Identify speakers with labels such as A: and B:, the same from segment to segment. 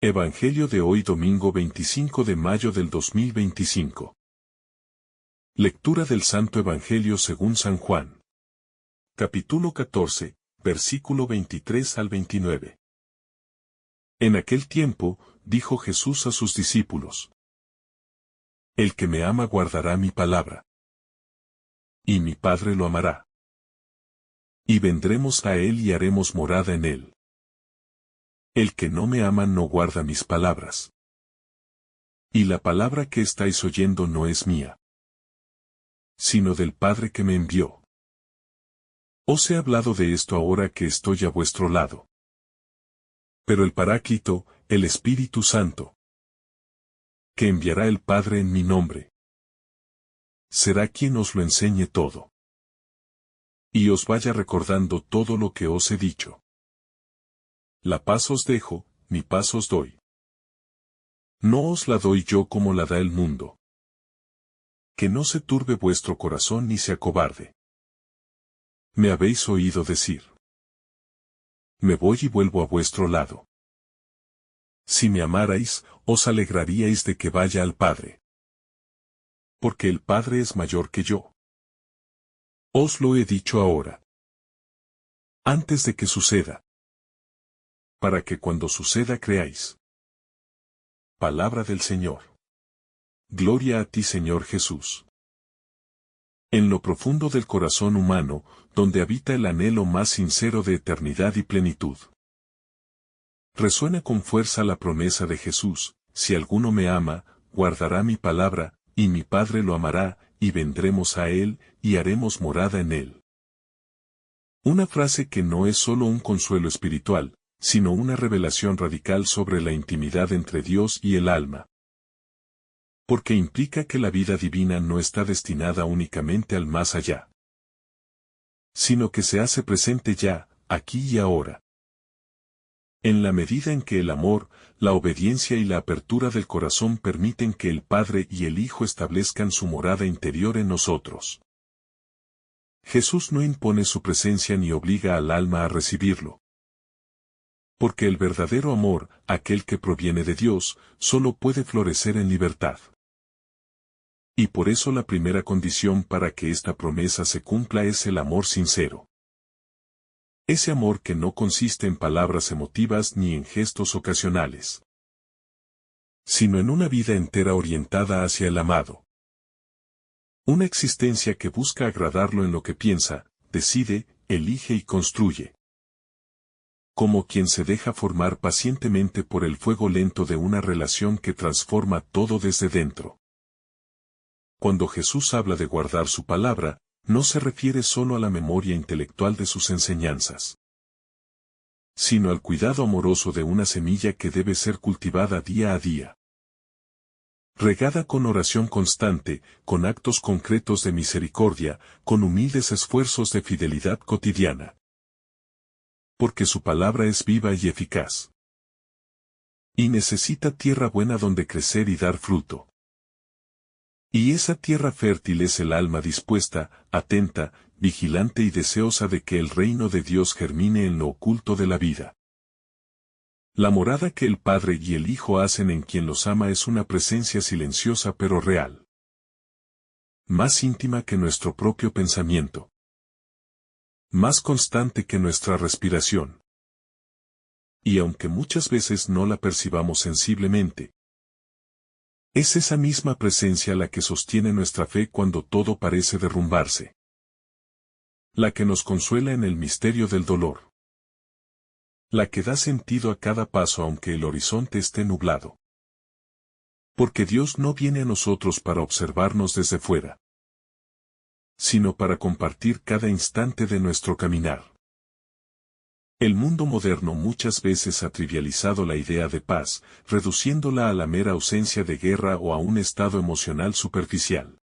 A: Evangelio de hoy domingo 25 de mayo del 2025. Lectura del Santo Evangelio según San Juan. Capítulo 14, versículo 23 al 29. En aquel tiempo, dijo Jesús a sus discípulos: El que me ama guardará mi palabra. Y mi Padre lo amará. Y vendremos a él y haremos morada en él. El que no me ama no guarda mis palabras. Y la palabra que estáis oyendo no es mía, sino del Padre que me envió. Os he hablado de esto ahora que estoy a vuestro lado. Pero el Paráclito, el Espíritu Santo, que enviará el Padre en mi nombre, será quien os lo enseñe todo, y os vaya recordando todo lo que os he dicho. La paz os dejo, mi paz os doy. No os la doy yo como la da el mundo. Que no se turbe vuestro corazón ni se acobarde. Me habéis oído decir: Me voy y vuelvo a vuestro lado. Si me amarais, os alegraríais de que vaya al Padre. Porque el Padre es mayor que yo. Os lo he dicho ahora, antes de que suceda, para que cuando suceda creáis. Palabra del Señor. Gloria a ti, Señor Jesús. En lo profundo del corazón humano, donde habita el anhelo más sincero de eternidad y plenitud, resuena con fuerza la promesa de Jesús: si alguno me ama, guardará mi palabra, y mi Padre lo amará, y vendremos a él, y haremos morada en él. Una frase que no es solo un consuelo espiritual, sino una revelación radical sobre la intimidad entre Dios y el alma. Porque implica que la vida divina no está destinada únicamente al más allá, sino que se hace presente ya, aquí y ahora. En la medida en que el amor, la obediencia y la apertura del corazón permiten que el Padre y el Hijo establezcan su morada interior en nosotros. Jesús no impone su presencia ni obliga al alma a recibirlo. Porque el verdadero amor, aquel que proviene de Dios, solo puede florecer en libertad. Y por eso la primera condición para que esta promesa se cumpla es el amor sincero. Ese amor que no consiste en palabras emotivas ni en gestos ocasionales, sino en una vida entera orientada hacia el amado. Una existencia que busca agradarlo en lo que piensa, decide, elige y construye. Como quien se deja formar pacientemente por el fuego lento de una relación que transforma todo desde dentro. Cuando Jesús habla de guardar su palabra, no se refiere solo a la memoria intelectual de sus enseñanzas, sino al cuidado amoroso de una semilla que debe ser cultivada día a día, regada con oración constante, con actos concretos de misericordia, con humildes esfuerzos de fidelidad cotidiana. Porque su palabra es viva y eficaz, y necesita tierra buena donde crecer y dar fruto. Y esa tierra fértil es el alma dispuesta, atenta, vigilante y deseosa de que el reino de Dios germine en lo oculto de la vida. La morada que el Padre y el Hijo hacen en quien los ama es una presencia silenciosa pero real, más íntima que nuestro propio pensamiento, más constante que nuestra respiración. Y aunque muchas veces no la percibamos sensiblemente, es esa misma presencia la que sostiene nuestra fe cuando todo parece derrumbarse, la que nos consuela en el misterio del dolor, la que da sentido a cada paso aunque el horizonte esté nublado. Porque Dios no viene a nosotros para observarnos desde fuera, sino para compartir cada instante de nuestro caminar. El mundo moderno muchas veces ha trivializado la idea de paz, reduciéndola a la mera ausencia de guerra o a un estado emocional superficial.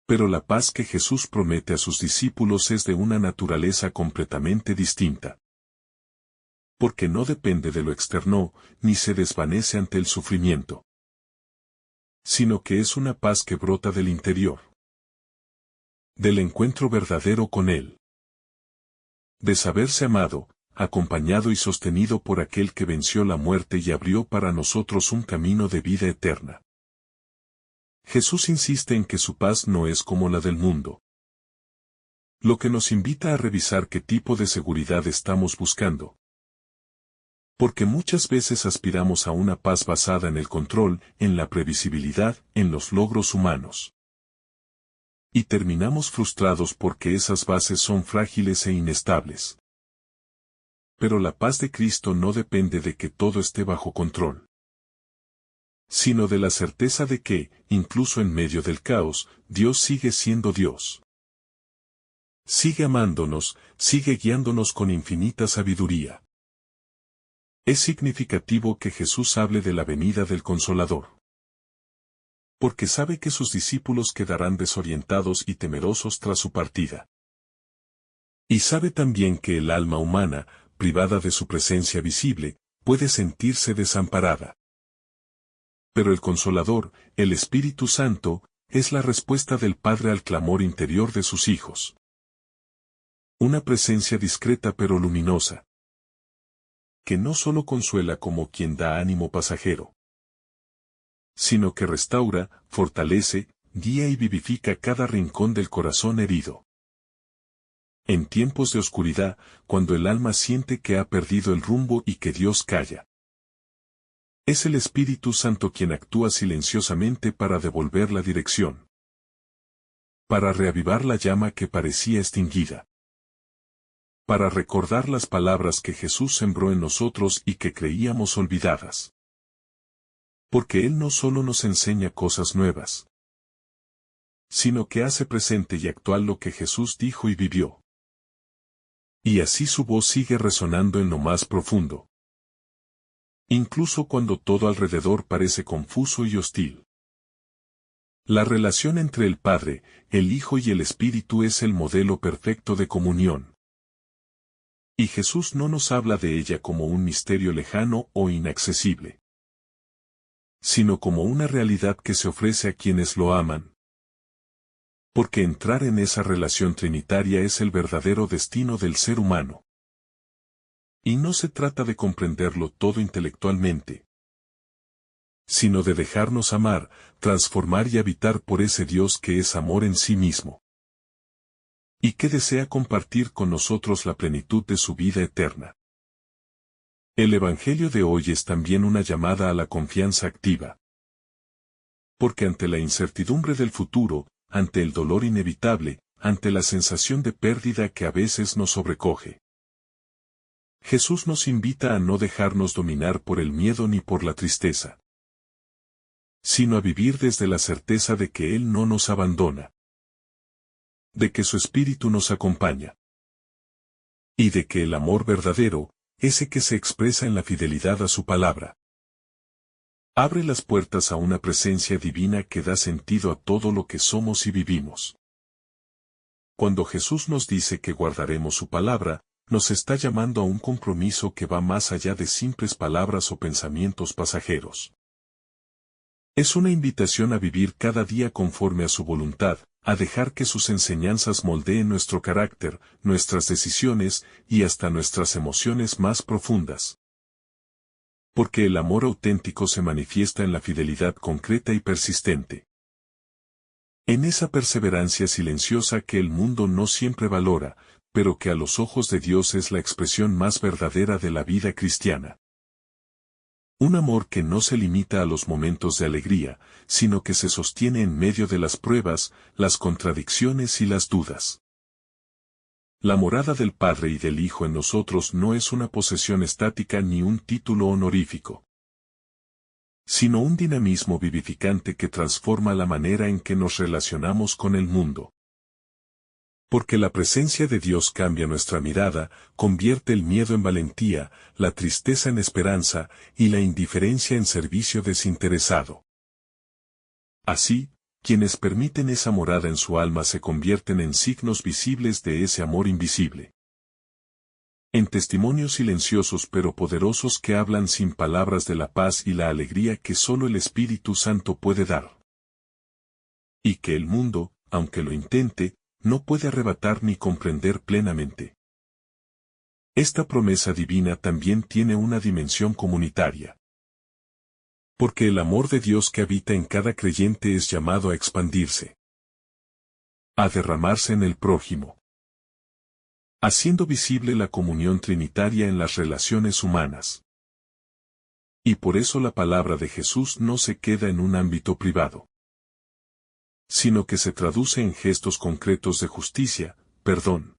A: Pero la paz que Jesús promete a sus discípulos es de una naturaleza completamente distinta. Porque no depende de lo externo, ni se desvanece ante el sufrimiento, sino que es una paz que brota del interior, del encuentro verdadero con Él, de saberse amado, acompañado y sostenido por aquel que venció la muerte y abrió para nosotros un camino de vida eterna. Jesús insiste en que su paz no es como la del mundo. Lo que nos invita a revisar qué tipo de seguridad estamos buscando. Porque muchas veces aspiramos a una paz basada en el control, en la previsibilidad, en los logros humanos. Y terminamos frustrados porque esas bases son frágiles e inestables. Pero la paz de Cristo no depende de que todo esté bajo control, sino de la certeza de que, incluso en medio del caos, Dios sigue siendo Dios. Sigue amándonos, sigue guiándonos con infinita sabiduría. Es significativo que Jesús hable de la venida del Consolador. Porque sabe que sus discípulos quedarán desorientados y temerosos tras su partida. Y sabe también que el alma humana, privada de su presencia visible, puede sentirse desamparada. Pero el Consolador, el Espíritu Santo, es la respuesta del Padre al clamor interior de sus hijos. Una presencia discreta pero luminosa, que no solo consuela como quien da ánimo pasajero, sino que restaura, fortalece, guía y vivifica cada rincón del corazón herido. En tiempos de oscuridad, cuando el alma siente que ha perdido el rumbo y que Dios calla. Es el Espíritu Santo quien actúa silenciosamente para devolver la dirección. Para reavivar la llama que parecía extinguida. Para recordar las palabras que Jesús sembró en nosotros y que creíamos olvidadas. Porque Él no solo nos enseña cosas nuevas, sino que hace presente y actual lo que Jesús dijo y vivió. Y así su voz sigue resonando en lo más profundo. Incluso cuando todo alrededor parece confuso y hostil. La relación entre el Padre, el Hijo y el Espíritu es el modelo perfecto de comunión. Y Jesús no nos habla de ella como un misterio lejano o inaccesible, sino como una realidad que se ofrece a quienes lo aman. Porque entrar en esa relación trinitaria es el verdadero destino del ser humano. Y no se trata de comprenderlo todo intelectualmente, sino de dejarnos amar, transformar y habitar por ese Dios que es amor en sí mismo. Y que desea compartir con nosotros la plenitud de su vida eterna. El Evangelio de hoy es también una llamada a la confianza activa. Porque ante la incertidumbre del futuro, ante el dolor inevitable, ante la sensación de pérdida que a veces nos sobrecoge, Jesús nos invita a no dejarnos dominar por el miedo ni por la tristeza, sino a vivir desde la certeza de que Él no nos abandona, de que su Espíritu nos acompaña, y de que el amor verdadero, ese que se expresa en la fidelidad a su palabra, abre las puertas a una presencia divina que da sentido a todo lo que somos y vivimos. Cuando Jesús nos dice que guardaremos su palabra, nos está llamando a un compromiso que va más allá de simples palabras o pensamientos pasajeros. Es una invitación a vivir cada día conforme a su voluntad, a dejar que sus enseñanzas moldeen nuestro carácter, nuestras decisiones y hasta nuestras emociones más profundas. Porque el amor auténtico se manifiesta en la fidelidad concreta y persistente. En esa perseverancia silenciosa que el mundo no siempre valora, pero que a los ojos de Dios es la expresión más verdadera de la vida cristiana. Un amor que no se limita a los momentos de alegría, sino que se sostiene en medio de las pruebas, las contradicciones y las dudas. La morada del Padre y del Hijo en nosotros no es una posesión estática ni un título honorífico, sino un dinamismo vivificante que transforma la manera en que nos relacionamos con el mundo. Porque la presencia de Dios cambia nuestra mirada, convierte el miedo en valentía, la tristeza en esperanza, y la indiferencia en servicio desinteresado. Así, quienes permiten esa morada en su alma se convierten en signos visibles de ese amor invisible. En testimonios silenciosos pero poderosos que hablan sin palabras de la paz y la alegría que solo el Espíritu Santo puede dar. Y que el mundo, aunque lo intente, no puede arrebatar ni comprender plenamente. Esta promesa divina también tiene una dimensión comunitaria. Porque el amor de Dios que habita en cada creyente es llamado a expandirse, a derramarse en el prójimo, haciendo visible la comunión trinitaria en las relaciones humanas. Y por eso la palabra de Jesús no se queda en un ámbito privado, sino que se traduce en gestos concretos de justicia, perdón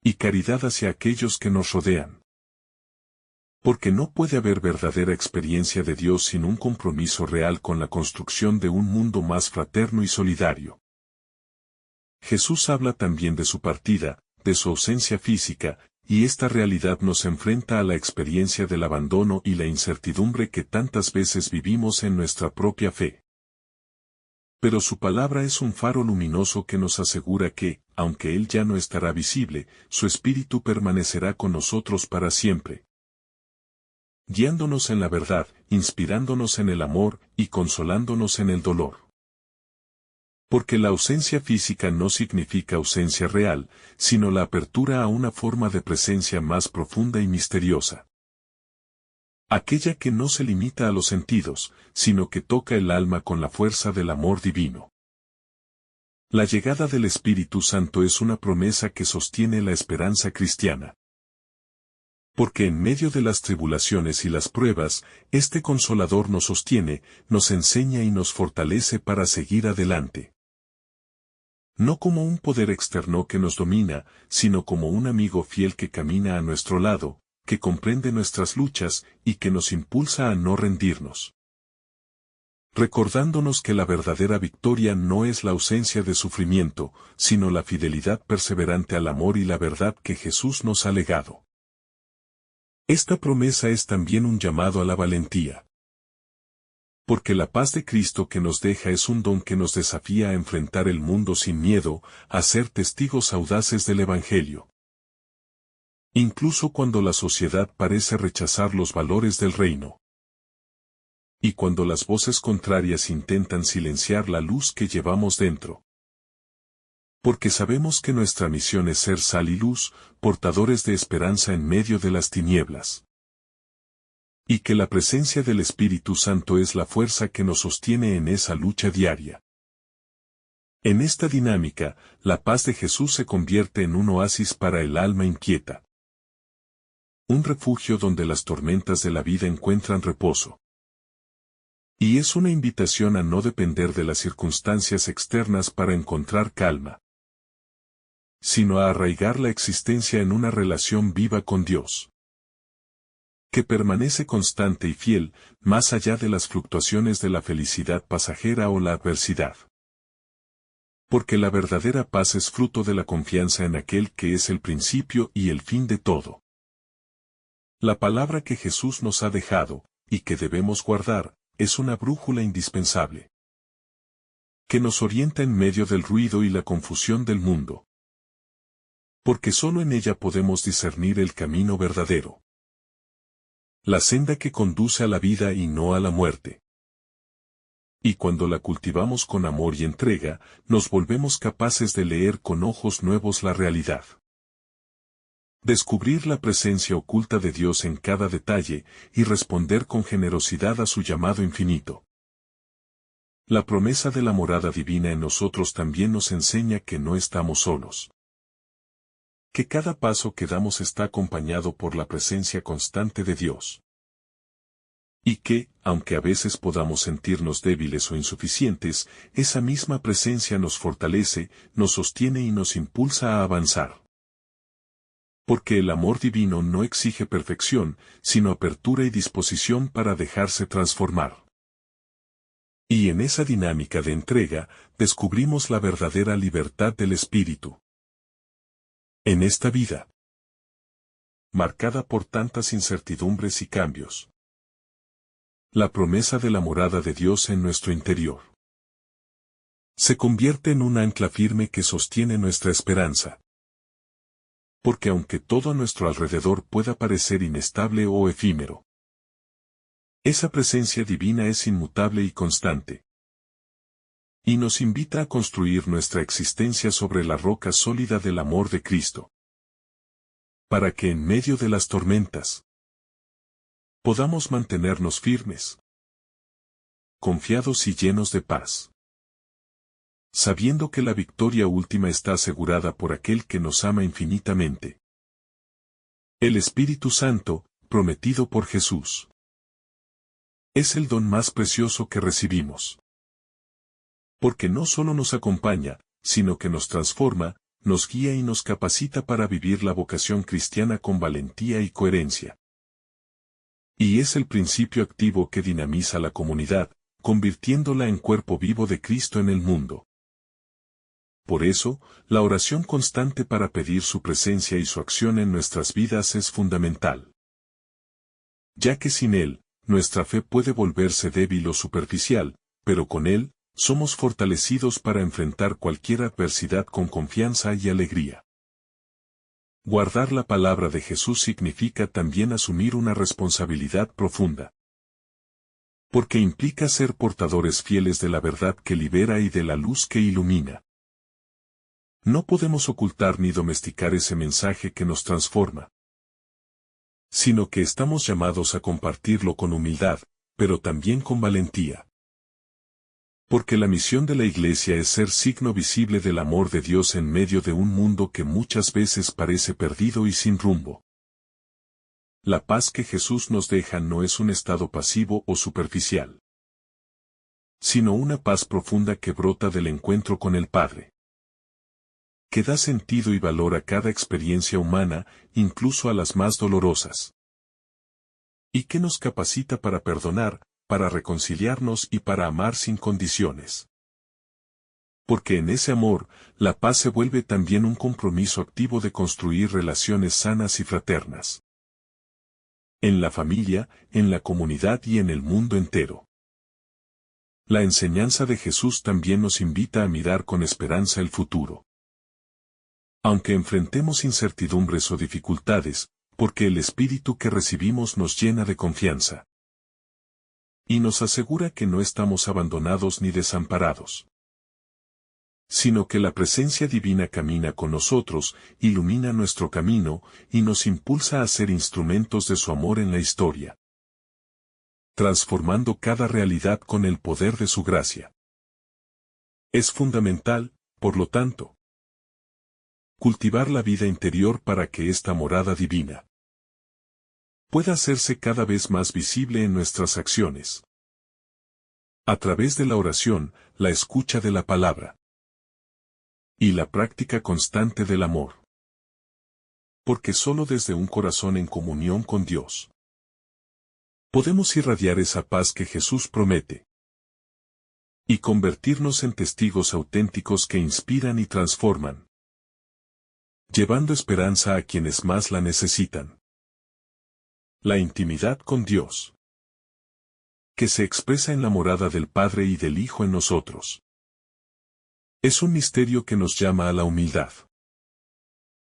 A: y caridad hacia aquellos que nos rodean. Porque no puede haber verdadera experiencia de Dios sin un compromiso real con la construcción de un mundo más fraterno y solidario. Jesús habla también de su partida, de su ausencia física, y esta realidad nos enfrenta a la experiencia del abandono y la incertidumbre que tantas veces vivimos en nuestra propia fe. Pero su palabra es un faro luminoso que nos asegura que, aunque Él ya no estará visible, su Espíritu permanecerá con nosotros para siempre, guiándonos en la verdad, inspirándonos en el amor y consolándonos en el dolor. Porque la ausencia física no significa ausencia real, sino la apertura a una forma de presencia más profunda y misteriosa. Aquella que no se limita a los sentidos, sino que toca el alma con la fuerza del amor divino. La llegada del Espíritu Santo es una promesa que sostiene la esperanza cristiana. Porque en medio de las tribulaciones y las pruebas, este Consolador nos sostiene, nos enseña y nos fortalece para seguir adelante. No como un poder externo que nos domina, sino como un amigo fiel que camina a nuestro lado, que comprende nuestras luchas y que nos impulsa a no rendirnos. Recordándonos que la verdadera victoria no es la ausencia de sufrimiento, sino la fidelidad perseverante al amor y la verdad que Jesús nos ha legado. Esta promesa es también un llamado a la valentía. Porque la paz de Cristo que nos deja es un don que nos desafía a enfrentar el mundo sin miedo, a ser testigos audaces del Evangelio. Incluso cuando la sociedad parece rechazar los valores del reino. Y cuando las voces contrarias intentan silenciar la luz que llevamos dentro. Porque sabemos que nuestra misión es ser sal y luz, portadores de esperanza en medio de las tinieblas. Y que la presencia del Espíritu Santo es la fuerza que nos sostiene en esa lucha diaria. En esta dinámica, la paz de Jesús se convierte en un oasis para el alma inquieta. Un refugio donde las tormentas de la vida encuentran reposo. Y es una invitación a no depender de las circunstancias externas para encontrar calma, sino a arraigar la existencia en una relación viva con Dios, que permanece constante y fiel, más allá de las fluctuaciones de la felicidad pasajera o la adversidad. Porque la verdadera paz es fruto de la confianza en aquel que es el principio y el fin de todo. La palabra que Jesús nos ha dejado, y que debemos guardar, es una brújula indispensable, que nos orienta en medio del ruido y la confusión del mundo. Porque solo en ella podemos discernir el camino verdadero. La senda que conduce a la vida y no a la muerte. Y cuando la cultivamos con amor y entrega, nos volvemos capaces de leer con ojos nuevos la realidad. Descubrir la presencia oculta de Dios en cada detalle y responder con generosidad a su llamado infinito. La promesa de la morada divina en nosotros también nos enseña que no estamos solos. Que cada paso que damos está acompañado por la presencia constante de Dios. Y que, aunque a veces podamos sentirnos débiles o insuficientes, esa misma presencia nos fortalece, nos sostiene y nos impulsa a avanzar. Porque el amor divino no exige perfección, sino apertura y disposición para dejarse transformar. Y en esa dinámica de entrega, descubrimos la verdadera libertad del espíritu. En esta vida, marcada por tantas incertidumbres y cambios, la promesa de la morada de Dios en nuestro interior se convierte en un ancla firme que sostiene nuestra esperanza. Porque aunque todo a nuestro alrededor pueda parecer inestable o efímero, esa presencia divina es inmutable y constante. Y nos invita a construir nuestra existencia sobre la roca sólida del amor de Cristo. para que en medio de las tormentas podamos mantenernos firmes, confiados y llenos de paz, sabiendo que la victoria última está asegurada por aquel que nos ama infinitamente. El Espíritu Santo, prometido por Jesús, es el don más precioso que recibimos. Porque no solo nos acompaña, sino que nos transforma, nos guía y nos capacita para vivir la vocación cristiana con valentía y coherencia. Y es el principio activo que dinamiza la comunidad, convirtiéndola en cuerpo vivo de Cristo en el mundo. Por eso, la oración constante para pedir su presencia y su acción en nuestras vidas es fundamental. Ya que sin Él, nuestra fe puede volverse débil o superficial, pero con Él, somos fortalecidos para enfrentar cualquier adversidad con confianza y alegría. Guardar la palabra de Jesús significa también asumir una responsabilidad profunda. Porque implica ser portadores fieles de la verdad que libera y de la luz que ilumina. No podemos ocultar ni domesticar ese mensaje que nos transforma, sino que estamos llamados a compartirlo con humildad, pero también con valentía. Porque la misión de la Iglesia es ser signo visible del amor de Dios en medio de un mundo que muchas veces parece perdido y sin rumbo. La paz que Jesús nos deja no es un estado pasivo o superficial, sino una paz profunda que brota del encuentro con el Padre, que da sentido y valor a cada experiencia humana, incluso a las más dolorosas, y que nos capacita para perdonar, para reconciliarnos y para amar sin condiciones. Porque en ese amor, la paz se vuelve también un compromiso activo de construir relaciones sanas y fraternas. En la familia, en la comunidad y en el mundo entero. La enseñanza de Jesús también nos invita a mirar con esperanza el futuro. Aunque enfrentemos incertidumbres o dificultades, porque el Espíritu que recibimos nos llena de confianza. Y nos asegura que no estamos abandonados ni desamparados, sino que la presencia divina camina con nosotros, ilumina nuestro camino, y nos impulsa a ser instrumentos de su amor en la historia, transformando cada realidad con el poder de su gracia. Es fundamental, por lo tanto, cultivar la vida interior para que esta morada divina pueda hacerse cada vez más visible en nuestras acciones. A través de la oración, la escucha de la palabra y la práctica constante del amor. Porque solo desde un corazón en comunión con Dios podemos irradiar esa paz que Jesús promete y convertirnos en testigos auténticos que inspiran y transforman, llevando esperanza a quienes más la necesitan. La intimidad con Dios, que se expresa en la morada del Padre y del Hijo en nosotros, es un misterio que nos llama a la humildad.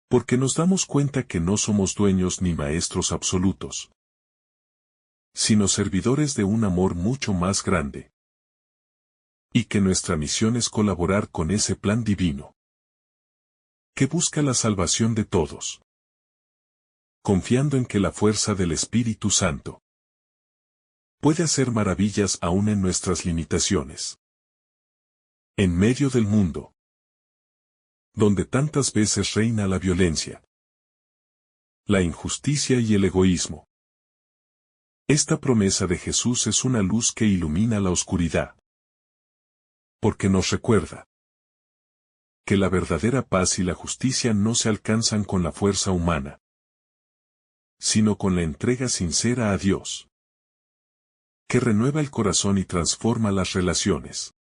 A: Porque nos damos cuenta que no somos dueños ni maestros absolutos, sino servidores de un amor mucho más grande. Y que nuestra misión es colaborar con ese plan divino, que busca la salvación de todos, confiando en que la fuerza del Espíritu Santo puede hacer maravillas aún en nuestras limitaciones. En medio del mundo, donde tantas veces reina la violencia, la injusticia y el egoísmo, esta promesa de Jesús es una luz que ilumina la oscuridad. Porque nos recuerda que la verdadera paz y la justicia no se alcanzan con la fuerza humana, sino con la entrega sincera a Dios, que renueva el corazón y transforma las relaciones,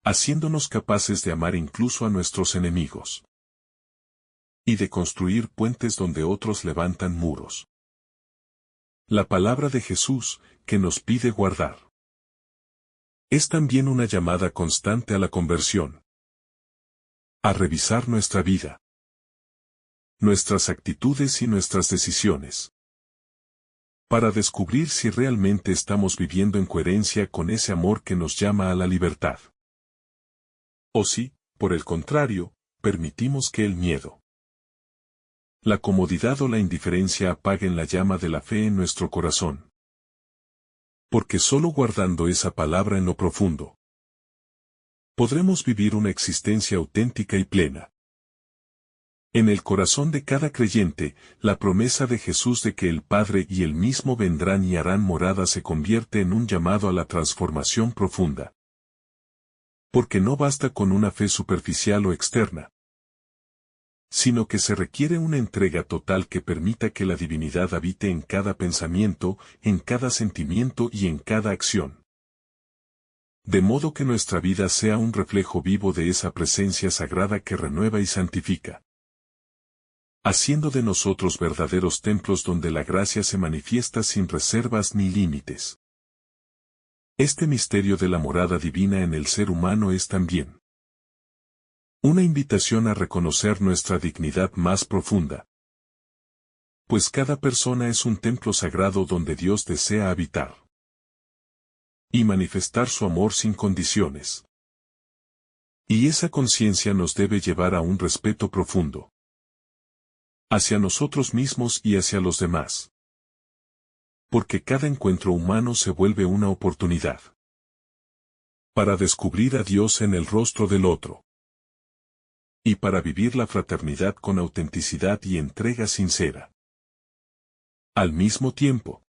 A: haciéndonos capaces de amar incluso a nuestros enemigos, y de construir puentes donde otros levantan muros. La palabra de Jesús, que nos pide guardar, es también una llamada constante a la conversión, a revisar nuestra vida, nuestras actitudes y nuestras decisiones, para descubrir si realmente estamos viviendo en coherencia con ese amor que nos llama a la libertad. O si, por el contrario, permitimos que el miedo, La comodidad o la indiferencia apaguen la llama de la fe en nuestro corazón. Porque solo guardando esa palabra en lo profundo, podremos vivir una existencia auténtica y plena. En el corazón de cada creyente, la promesa de Jesús de que el Padre y Él mismo vendrán y harán morada se convierte en un llamado a la transformación profunda. Porque no basta con una fe superficial o externa, sino que se requiere una entrega total que permita que la divinidad habite en cada pensamiento, en cada sentimiento y en cada acción. De modo que nuestra vida sea un reflejo vivo de esa presencia sagrada que renueva y santifica, haciendo de nosotros verdaderos templos donde la gracia se manifiesta sin reservas ni límites. Este misterio de la morada divina en el ser humano es también una invitación a reconocer nuestra dignidad más profunda. Pues cada persona es un templo sagrado donde Dios desea habitar y manifestar su amor sin condiciones. Y esa conciencia nos debe llevar a un respeto profundo hacia nosotros mismos y hacia los demás. Porque cada encuentro humano se vuelve una oportunidad para descubrir a Dios en el rostro del otro y para vivir la fraternidad con autenticidad y entrega sincera. Al mismo tiempo,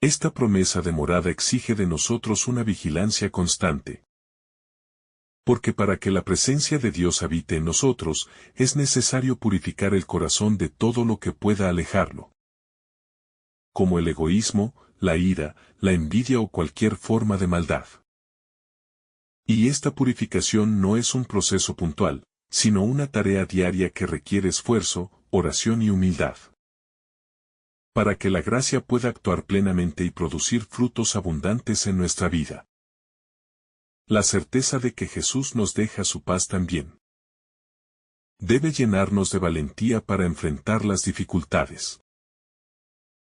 A: esta promesa de morada exige de nosotros una vigilancia constante. Porque para que la presencia de Dios habite en nosotros, es necesario purificar el corazón de todo lo que pueda alejarlo, como el egoísmo, la ira, la envidia o cualquier forma de maldad. Y esta purificación no es un proceso puntual, sino una tarea diaria que requiere esfuerzo, oración y humildad, para que la gracia pueda actuar plenamente y producir frutos abundantes en nuestra vida. La certeza de que Jesús nos deja su paz también debe llenarnos de valentía para enfrentar las dificultades.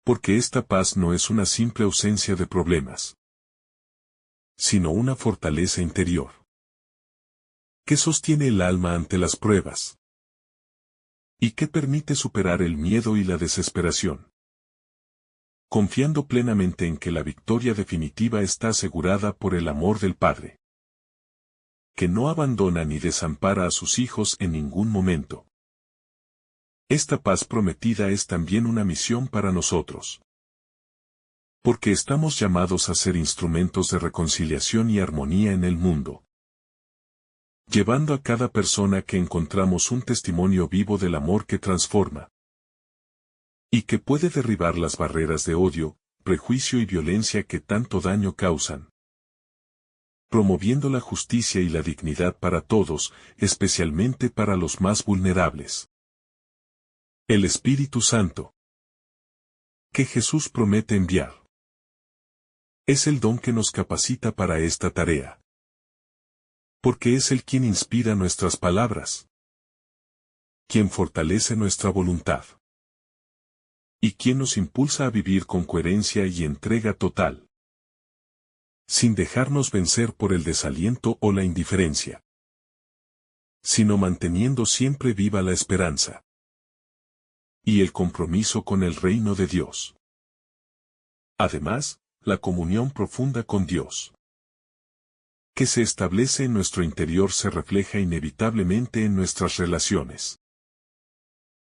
A: Porque esta paz no es una simple ausencia de problemas, sino una fortaleza interior que sostiene el alma ante las pruebas y que permite superar el miedo y la desesperación, confiando plenamente en que la victoria definitiva está asegurada por el amor del Padre, que no abandona ni desampara a sus hijos en ningún momento. Esta paz prometida es también una misión para nosotros. Porque estamos llamados a ser instrumentos de reconciliación y armonía en el mundo, llevando a cada persona que encontramos un testimonio vivo del amor que transforma y que puede derribar las barreras de odio, prejuicio y violencia que tanto daño causan, promoviendo la justicia y la dignidad para todos, especialmente para los más vulnerables. El Espíritu Santo, que Jesús promete enviar, es el don que nos capacita para esta tarea. Porque es Él quien inspira nuestras palabras, quien fortalece nuestra voluntad, y quien nos impulsa a vivir con coherencia y entrega total, sin dejarnos vencer por el desaliento o la indiferencia, sino manteniendo siempre viva la esperanza y el compromiso con el reino de Dios. Además, la comunión profunda con Dios, que se establece en nuestro interior, se refleja inevitablemente en nuestras relaciones.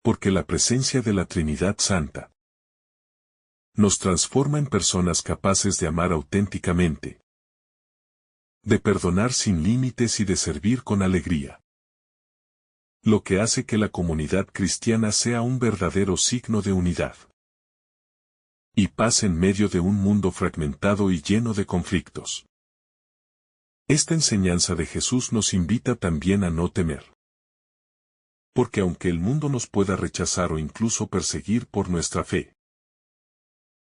A: Porque la presencia de la Trinidad Santa nos transforma en personas capaces de amar auténticamente, de perdonar sin límites y de servir con alegría. Lo que hace que la comunidad cristiana sea un verdadero signo de unidad y paz en medio de un mundo fragmentado y lleno de conflictos. Esta enseñanza de Jesús nos invita también a no temer. Porque aunque el mundo nos pueda rechazar o incluso perseguir por nuestra fe,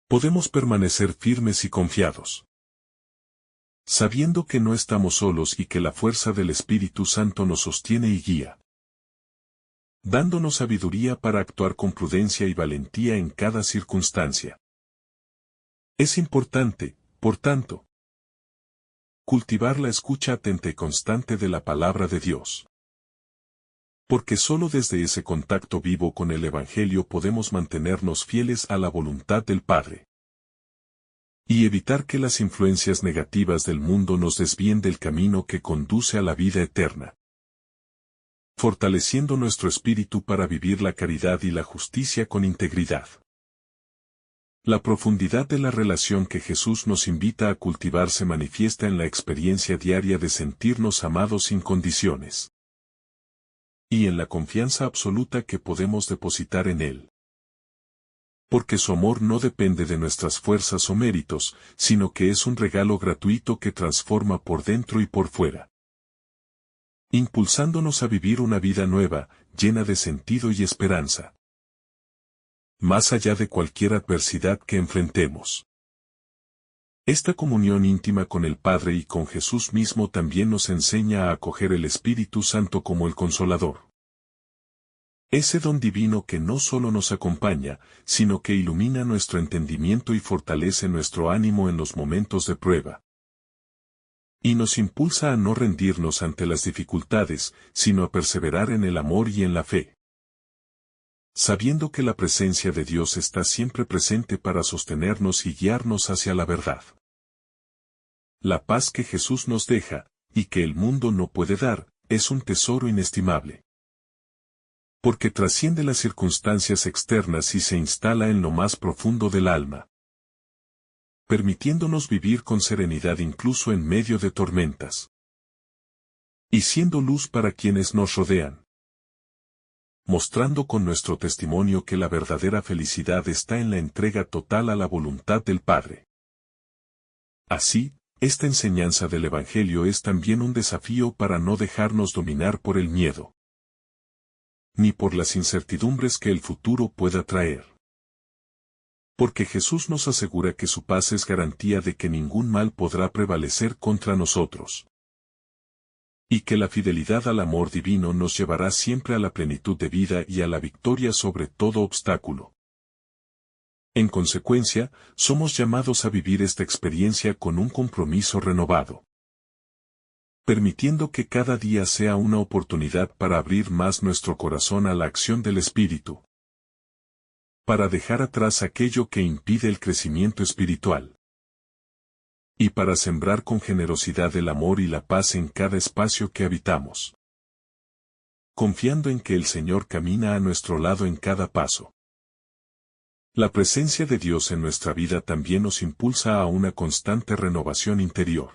A: podemos permanecer firmes y confiados, sabiendo que no estamos solos y que la fuerza del Espíritu Santo nos sostiene y guía, dándonos sabiduría para actuar con prudencia y valentía en cada circunstancia. Es importante, por tanto, cultivar la escucha atenta y constante de la palabra de Dios, Porque solo desde ese contacto vivo con el Evangelio podemos mantenernos fieles a la voluntad del Padre. Y evitar que las influencias negativas del mundo nos desvíen del camino que conduce a la vida eterna. Fortaleciendo nuestro espíritu para vivir la caridad y la justicia con integridad. La profundidad de la relación que Jesús nos invita a cultivar se manifiesta en la experiencia diaria de sentirnos amados sin condiciones. Y en la confianza absoluta que podemos depositar en Él. Porque su amor no depende de nuestras fuerzas o méritos, sino que es un regalo gratuito que transforma por dentro y por fuera. Impulsándonos a vivir una vida nueva, llena de sentido y esperanza. Más allá de cualquier adversidad que enfrentemos. Esta comunión íntima con el Padre y con Jesús mismo también nos enseña a acoger el Espíritu Santo como el Consolador. Ese don divino que no solo nos acompaña, sino que ilumina nuestro entendimiento y fortalece nuestro ánimo en los momentos de prueba. Y nos impulsa a no rendirnos ante las dificultades, sino a perseverar en el amor y en la fe. Sabiendo que la presencia de Dios está siempre presente para sostenernos y guiarnos hacia la verdad. La paz que Jesús nos deja, y que el mundo no puede dar, es un tesoro inestimable. Porque trasciende las circunstancias externas y se instala en lo más profundo del alma. Permitiéndonos vivir con serenidad incluso en medio de tormentas. Y siendo luz para quienes nos rodean. Mostrando con nuestro testimonio que la verdadera felicidad está en la entrega total a la voluntad del Padre. Así, esta enseñanza del Evangelio es también un desafío para no dejarnos dominar por el miedo. Ni por las incertidumbres que el futuro pueda traer. Porque Jesús nos asegura que su paz es garantía de que ningún mal podrá prevalecer contra nosotros. Y que la fidelidad al amor divino nos llevará siempre a la plenitud de vida y a la victoria sobre todo obstáculo. En consecuencia, somos llamados a vivir esta experiencia con un compromiso renovado. Permitiendo que cada día sea una oportunidad para abrir más nuestro corazón a la acción del Espíritu. Para dejar atrás aquello que impide el crecimiento espiritual. Y para sembrar con generosidad el amor y la paz en cada espacio que habitamos. Confiando en que el Señor camina a nuestro lado en cada paso. La presencia de Dios en nuestra vida también nos impulsa a una constante renovación interior.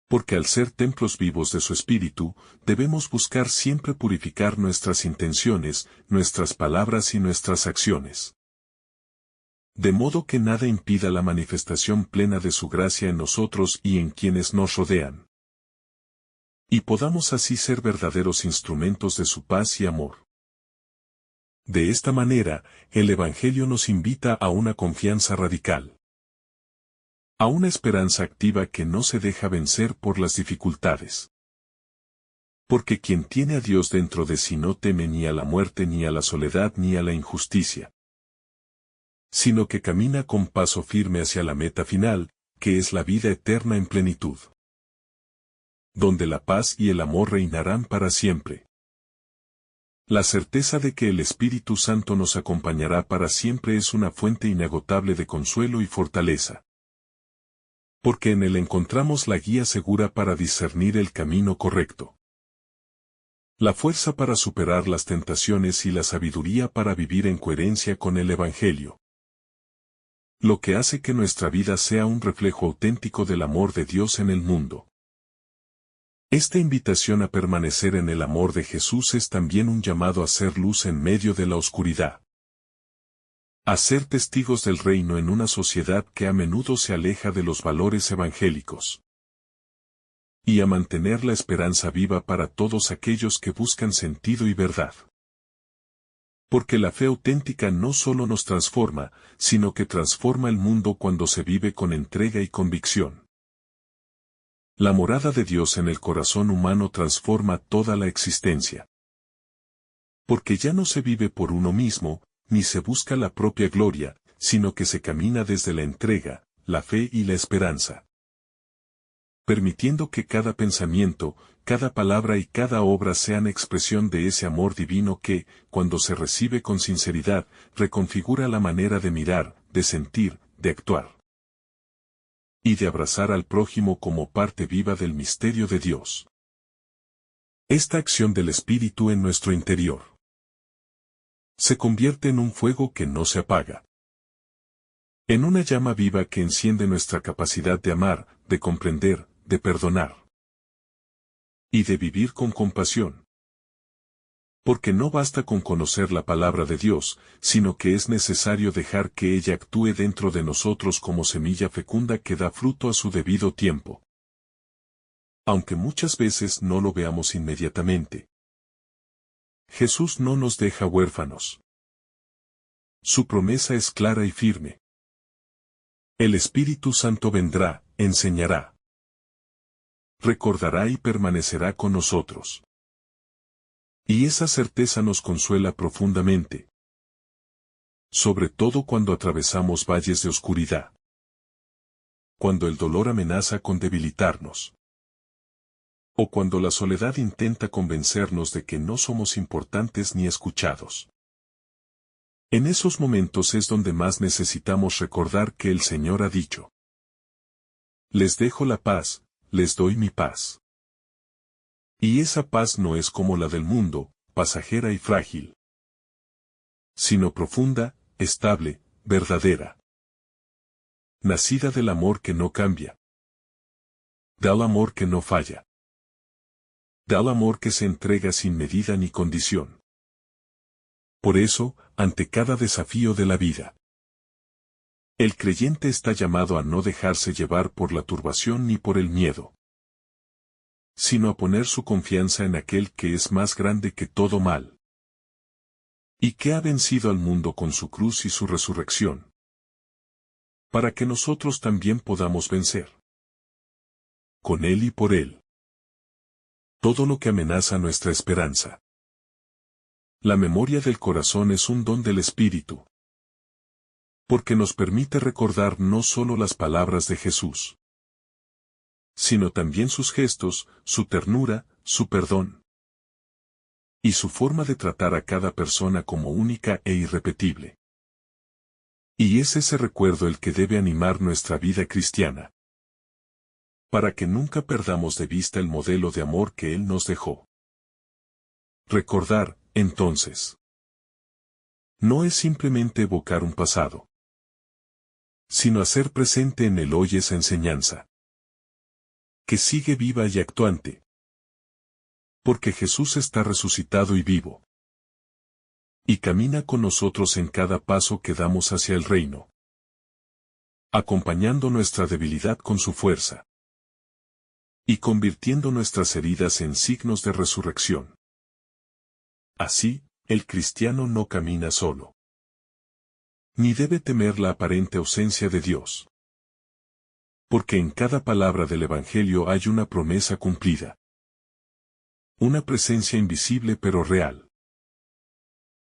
A: Porque al ser templos vivos de su Espíritu, debemos buscar siempre purificar nuestras intenciones, nuestras palabras y nuestras acciones. De modo que nada impida la manifestación plena de su gracia en nosotros y en quienes nos rodean. Y podamos así ser verdaderos instrumentos de su paz y amor. De esta manera, el Evangelio nos invita a una confianza radical. A una esperanza activa que no se deja vencer por las dificultades. Porque quien tiene a Dios dentro de sí no teme ni a la muerte ni a la soledad ni a la injusticia. Sino que camina con paso firme hacia la meta final, que es la vida eterna en plenitud. Donde la paz y el amor reinarán para siempre. La certeza de que el Espíritu Santo nos acompañará para siempre es una fuente inagotable de consuelo y fortaleza. Porque en él encontramos la guía segura para discernir el camino correcto. La fuerza para superar las tentaciones y la sabiduría para vivir en coherencia con el Evangelio. Lo que hace que nuestra vida sea un reflejo auténtico del amor de Dios en el mundo. Esta invitación a permanecer en el amor de Jesús es también un llamado a ser luz en medio de la oscuridad. A ser testigos del reino en una sociedad que a menudo se aleja de los valores evangélicos. Y a mantener la esperanza viva para todos aquellos que buscan sentido y verdad. Porque la fe auténtica no solo nos transforma, sino que transforma el mundo cuando se vive con entrega y convicción. La morada de Dios en el corazón humano transforma toda la existencia. Porque ya no se vive por uno mismo, ni se busca la propia gloria, sino que se camina desde la entrega, la fe y la esperanza. Permitiendo que cada pensamiento, cada palabra y cada obra sean expresión de ese amor divino que, cuando se recibe con sinceridad, reconfigura la manera de mirar, de sentir, de actuar y de abrazar al prójimo como parte viva del misterio de Dios. Esta acción del Espíritu en nuestro interior se convierte en un fuego que no se apaga, en una llama viva que enciende nuestra capacidad de amar, de comprender, de perdonar y de vivir con compasión. Porque no basta con conocer la palabra de Dios, sino que es necesario dejar que ella actúe dentro de nosotros como semilla fecunda que da fruto a su debido tiempo. Aunque muchas veces no lo veamos inmediatamente. Jesús no nos deja huérfanos. Su promesa es clara y firme. El Espíritu Santo vendrá, enseñará, recordará y permanecerá con nosotros. Y esa certeza nos consuela profundamente. Sobre todo cuando atravesamos valles de oscuridad. Cuando el dolor amenaza con debilitarnos. O cuando la soledad intenta convencernos de que no somos importantes ni escuchados. En esos momentos es donde más necesitamos recordar que el Señor ha dicho: les dejo la paz, les doy mi paz. Y esa paz no es como la del mundo, pasajera y frágil, sino profunda, estable, verdadera. Nacida del amor que no cambia. Del amor que no falla. Del amor que se entrega sin medida ni condición. Por eso, ante cada desafío de la vida, el creyente está llamado a no dejarse llevar por la turbación ni por el miedo, sino a poner su confianza en aquel que es más grande que todo mal, y que ha vencido al mundo con su cruz y su resurrección, para que nosotros también podamos vencer, con él y por él, todo lo que amenaza nuestra esperanza. La memoria del corazón es un don del Espíritu, porque nos permite recordar no solo las palabras de Jesús, sino también sus gestos, su ternura, su perdón, y su forma de tratar a cada persona como única e irrepetible. Y es ese recuerdo el que debe animar nuestra vida cristiana, para que nunca perdamos de vista el modelo de amor que Él nos dejó. Recordar, entonces, no es simplemente evocar un pasado, sino hacer presente en el hoy esa enseñanza, que sigue viva y actuante, porque Jesús está resucitado y vivo, y camina con nosotros en cada paso que damos hacia el reino, acompañando nuestra debilidad con su fuerza, y convirtiendo nuestras heridas en signos de resurrección. Así, el cristiano no camina solo, ni debe temer la aparente ausencia de Dios, porque en cada palabra del Evangelio hay una promesa cumplida, una presencia invisible pero real,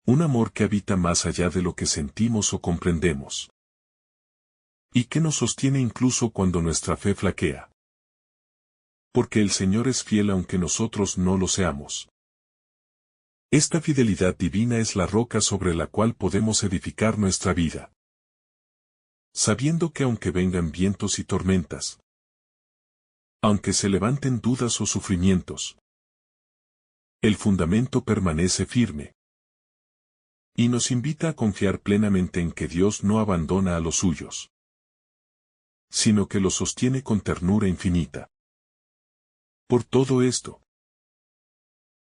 A: un amor que habita más allá de lo que sentimos o comprendemos, y que nos sostiene incluso cuando nuestra fe flaquea. Porque el Señor es fiel aunque nosotros no lo seamos. Esta fidelidad divina es la roca sobre la cual podemos edificar nuestra vida, sabiendo que aunque vengan vientos y tormentas, aunque se levanten dudas o sufrimientos, el fundamento permanece firme. Y nos invita a confiar plenamente en que Dios no abandona a los suyos, sino que los sostiene con ternura infinita. Por todo esto,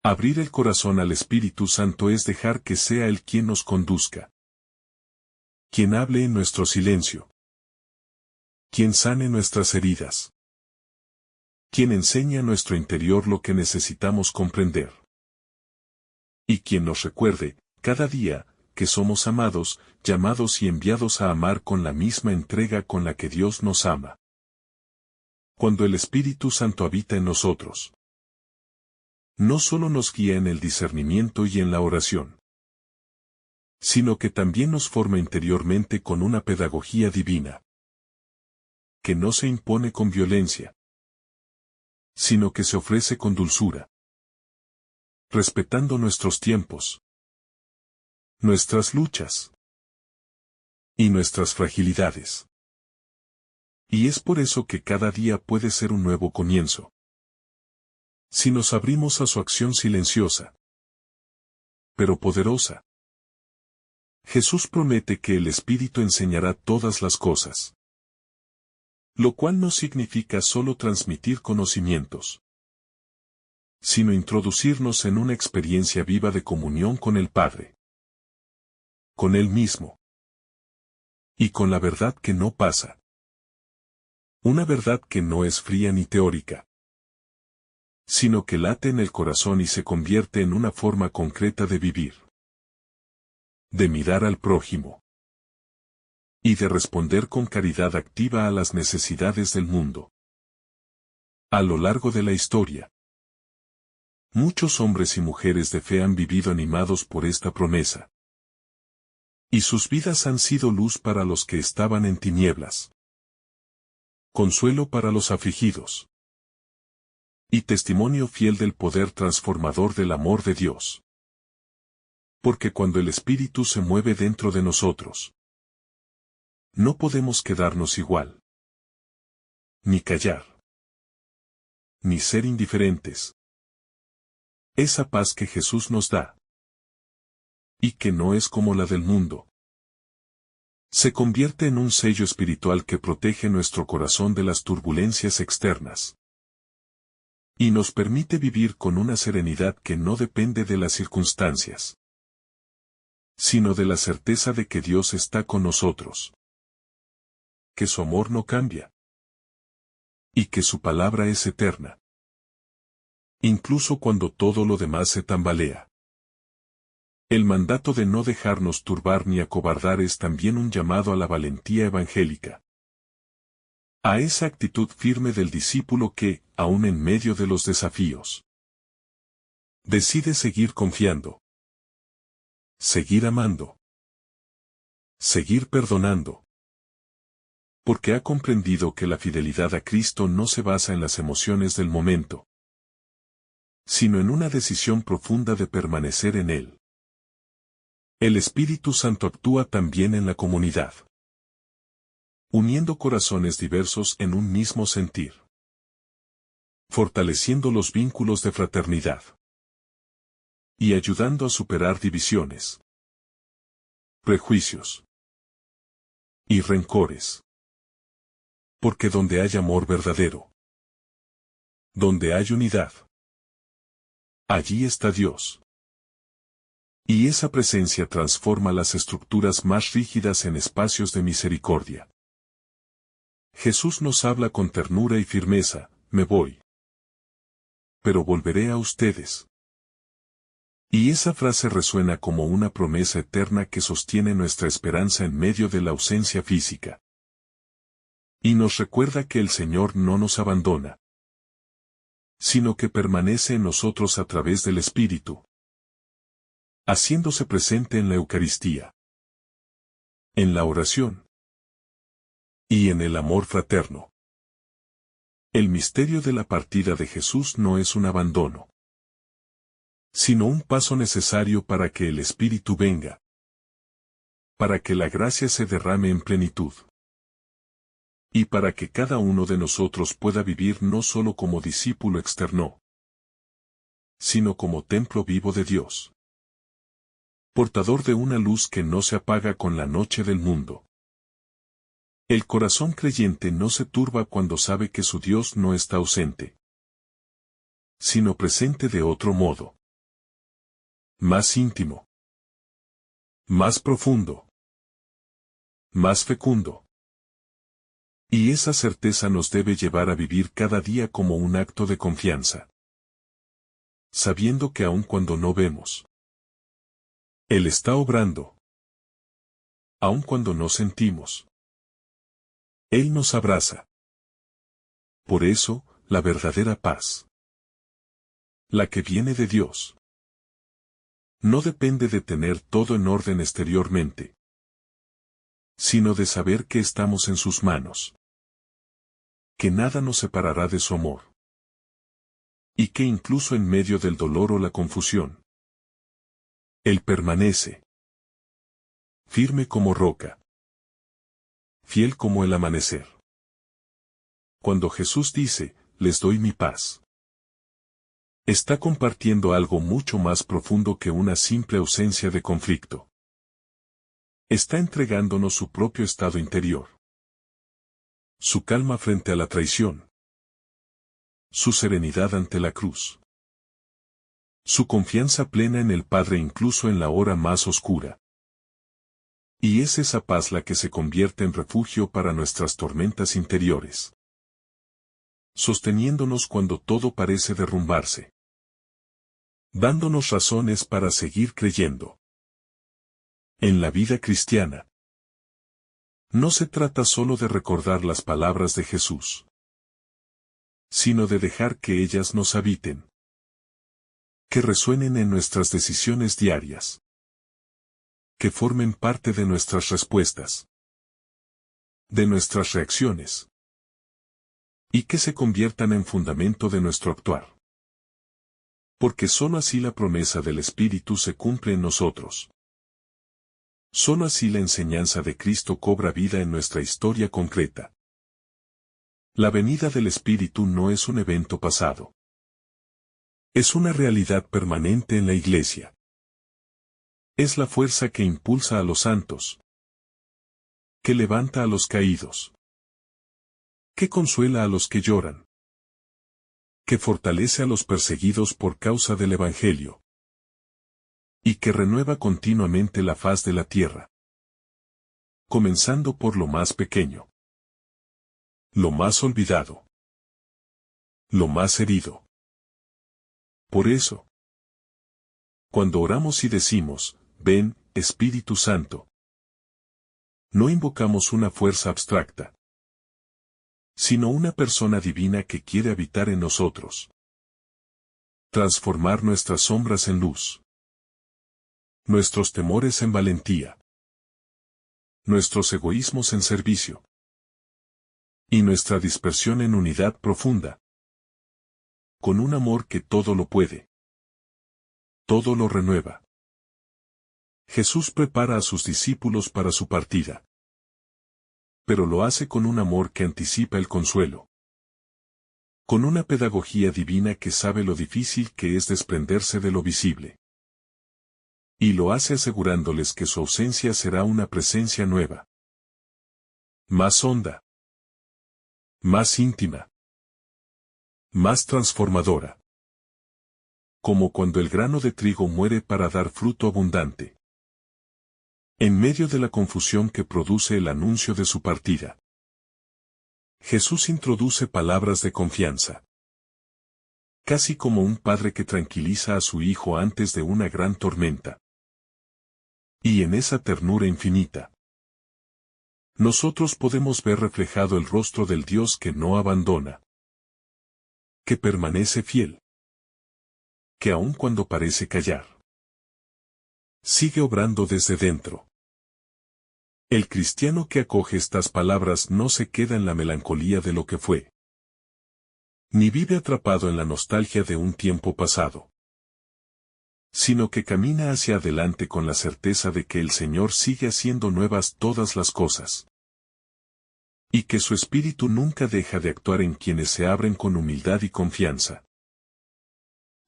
A: abrir el corazón al Espíritu Santo es dejar que sea Él quien nos conduzca, quien hable en nuestro silencio, quien sane nuestras heridas, quien enseñe a nuestro interior lo que necesitamos comprender, y quien nos recuerde, cada día, que somos amados, llamados y enviados a amar con la misma entrega con la que Dios nos ama. Cuando el Espíritu Santo habita en nosotros, no solo nos guía en el discernimiento y en la oración, sino que también nos forma interiormente con una pedagogía divina, que no se impone con violencia, sino que se ofrece con dulzura, respetando nuestros tiempos, nuestras luchas y nuestras fragilidades. Y es por eso que cada día puede ser un nuevo comienzo. Si nos abrimos a su acción silenciosa, pero poderosa. Jesús promete que el Espíritu enseñará todas las cosas. Lo cual no significa solo transmitir conocimientos, sino introducirnos en una experiencia viva de comunión con el Padre, con Él mismo, y con la verdad que no pasa. Una verdad que no es fría ni teórica, sino que late en el corazón y se convierte en una forma concreta de vivir, de mirar al prójimo, y de responder con caridad activa a las necesidades del mundo. A lo largo de la historia, muchos hombres y mujeres de fe han vivido animados por esta promesa. Y sus vidas han sido luz para los que estaban en tinieblas, consuelo para los afligidos, y testimonio fiel del poder transformador del amor de Dios. Porque cuando el Espíritu se mueve dentro de nosotros, no podemos quedarnos igual, ni callar, ni ser indiferentes. Esa paz que Jesús nos da, y que no es como la del mundo, se convierte en un sello espiritual que protege nuestro corazón de las turbulencias externas, y nos permite vivir con una serenidad que no depende de las circunstancias, sino de la certeza de que Dios está con nosotros, que su amor no cambia, y que su palabra es eterna, incluso cuando todo lo demás se tambalea. El mandato de no dejarnos turbar ni acobardar es también un llamado a la valentía evangélica. A esa actitud firme del discípulo que, aun en medio de los desafíos, decide seguir confiando, seguir amando, seguir perdonando. Porque ha comprendido que la fidelidad a Cristo no se basa en las emociones del momento, sino en una decisión profunda de permanecer en Él. El Espíritu Santo actúa también en la comunidad, uniendo corazones diversos en un mismo sentir, fortaleciendo los vínculos de fraternidad y ayudando a superar divisiones, prejuicios y rencores. Porque donde hay amor verdadero, donde hay unidad, allí está Dios. Y esa presencia transforma las estructuras más rígidas en espacios de misericordia. Jesús nos habla con ternura y firmeza: me voy, pero volveré a ustedes. Y esa frase resuena como una promesa eterna que sostiene nuestra esperanza en medio de la ausencia física. Y nos recuerda que el Señor no nos abandona, sino que permanece en nosotros a través del Espíritu, haciéndose presente en la Eucaristía, en la oración y en el amor fraterno. El misterio de la partida de Jesús no es un abandono, sino un paso necesario para que el Espíritu venga, para que la gracia se derrame en plenitud, y para que cada uno de nosotros pueda vivir no solo como discípulo externo, sino como templo vivo de Dios, portador de una luz que no se apaga con la noche del mundo. El corazón creyente no se turba cuando sabe que su Dios no está ausente, sino presente de otro modo, más íntimo, más profundo, más fecundo. Y esa certeza nos debe llevar a vivir cada día como un acto de confianza, sabiendo que aun cuando no vemos, Él está obrando. Aun cuando no sentimos, Él nos abraza. Por eso, la verdadera paz, la que viene de Dios, no depende de tener todo en orden exteriormente, sino de saber que estamos en sus manos, que nada nos separará de su amor, Y que incluso en medio del dolor o la confusión, Él permanece firme como roca, fiel como el amanecer. Cuando Jesús dice, les doy mi paz, está compartiendo algo mucho más profundo que una simple ausencia de conflicto. Está entregándonos su propio estado interior, su calma frente a la traición, su serenidad ante la cruz, su confianza plena en el Padre incluso en la hora más oscura. Y es esa paz la que se convierte en refugio para nuestras tormentas interiores, sosteniéndonos cuando todo parece derrumbarse, dándonos razones para seguir creyendo. En la vida cristiana, no se trata solo de recordar las palabras de Jesús, sino de dejar que ellas nos habiten, que resuenen en nuestras decisiones diarias, que formen parte de nuestras respuestas, de nuestras reacciones, y que se conviertan en fundamento de nuestro actuar. Porque sólo así la promesa del Espíritu se cumple en nosotros. Sólo así la enseñanza de Cristo cobra vida en nuestra historia concreta. La venida del Espíritu no es un evento pasado. Es una realidad permanente en la Iglesia. Es la fuerza que impulsa a los santos, que levanta a los caídos, que consuela a los que lloran, que fortalece a los perseguidos por causa del Evangelio, y que renueva continuamente la faz de la tierra, comenzando por lo más pequeño, lo más olvidado, lo más herido. Por eso, cuando oramos y decimos, ven, Espíritu Santo, no invocamos una fuerza abstracta, sino una persona divina que quiere habitar en nosotros, transformar nuestras sombras en luz, nuestros temores en valentía, nuestros egoísmos en servicio, y nuestra dispersión en unidad profunda, con un amor que todo lo puede, todo lo renueva. Jesús prepara a sus discípulos para su partida, pero lo hace con un amor que anticipa el consuelo, con una pedagogía divina que sabe lo difícil que es desprenderse de lo visible. Y lo hace asegurándoles que su ausencia será una presencia nueva, más honda, más íntima, más transformadora. Como cuando el grano de trigo muere para dar fruto abundante. En medio de la confusión que produce el anuncio de su partida, Jesús introduce palabras de confianza. Casi como un padre que tranquiliza a su hijo antes de una gran tormenta. Y en esa ternura infinita, nosotros podemos ver reflejado el rostro del Dios que no abandona, que permanece fiel, que aun cuando parece callar, sigue obrando desde dentro. El cristiano que acoge estas palabras no se queda en la melancolía de lo que fue, ni vive atrapado en la nostalgia de un tiempo pasado, sino que camina hacia adelante con la certeza de que el Señor sigue haciendo nuevas todas las cosas, y que su Espíritu nunca deja de actuar en quienes se abren con humildad y confianza,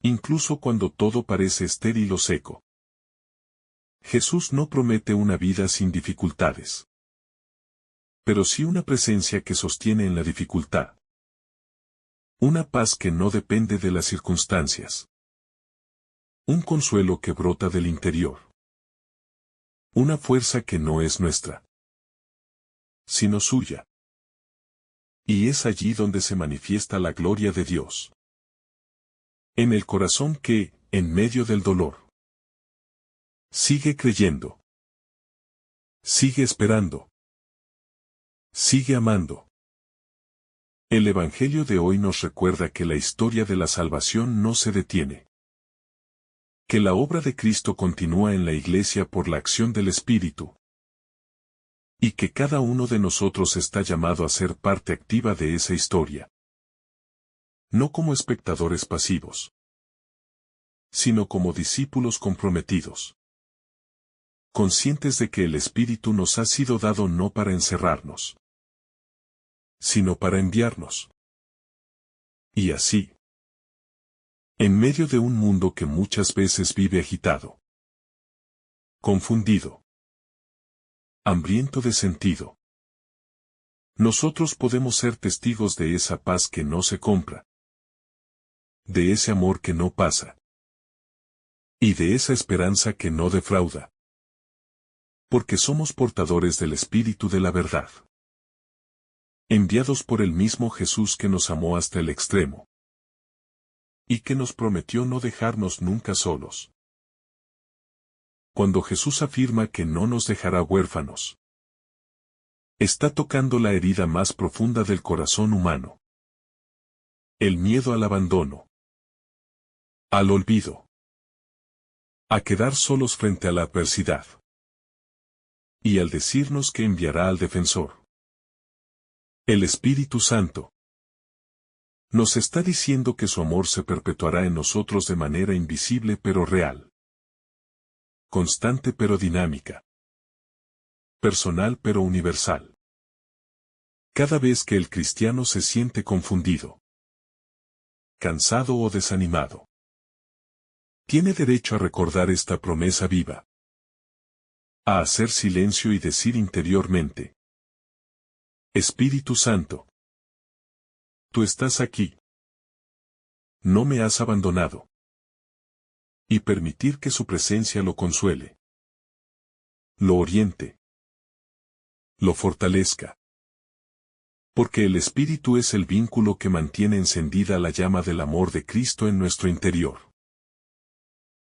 A: incluso cuando todo parece estéril o seco. Jesús no promete una vida sin dificultades, pero sí una presencia que sostiene en la dificultad. Una paz que no depende de las circunstancias. Un consuelo que brota del interior. Una fuerza que no es nuestra, sino suya. Y es allí donde se manifiesta la gloria de Dios. En el corazón que, en medio del dolor, sigue creyendo, sigue esperando, sigue amando. El Evangelio de hoy nos recuerda que la historia de la salvación no se detiene. Que la obra de Cristo continúa en la Iglesia por la acción del Espíritu. Y que cada uno de nosotros está llamado a ser parte activa de esa historia. no como espectadores pasivos, sino como discípulos comprometidos, conscientes de que el Espíritu nos ha sido dado no para encerrarnos, sino para enviarnos. Y así, en medio de un mundo que muchas veces vive agitado, confundido, hambriento de sentido, nosotros podemos ser testigos de esa paz que no se compra, de ese amor que no pasa, y de esa esperanza que no defrauda, porque somos portadores del Espíritu de la verdad, enviados por el mismo Jesús que nos amó hasta el extremo, y que nos prometió no dejarnos nunca solos. Cuando Jesús afirma que no nos dejará huérfanos, está tocando la herida más profunda del corazón humano. El miedo al abandono, al olvido, a quedar solos frente a la adversidad. Y al decirnos que enviará al defensor, el Espíritu Santo, nos está diciendo que su amor se perpetuará en nosotros de manera invisible pero real, constante pero dinámica, personal pero universal. Cada vez que el cristiano se siente confundido, cansado o desanimado, tiene derecho a recordar esta promesa viva, a hacer silencio y decir interiormente: Espíritu Santo, tú estás aquí. No me has abandonado. Y permitir que su presencia lo consuele, lo oriente, lo fortalezca. Porque el Espíritu es el vínculo que mantiene encendida la llama del amor de Cristo en nuestro interior.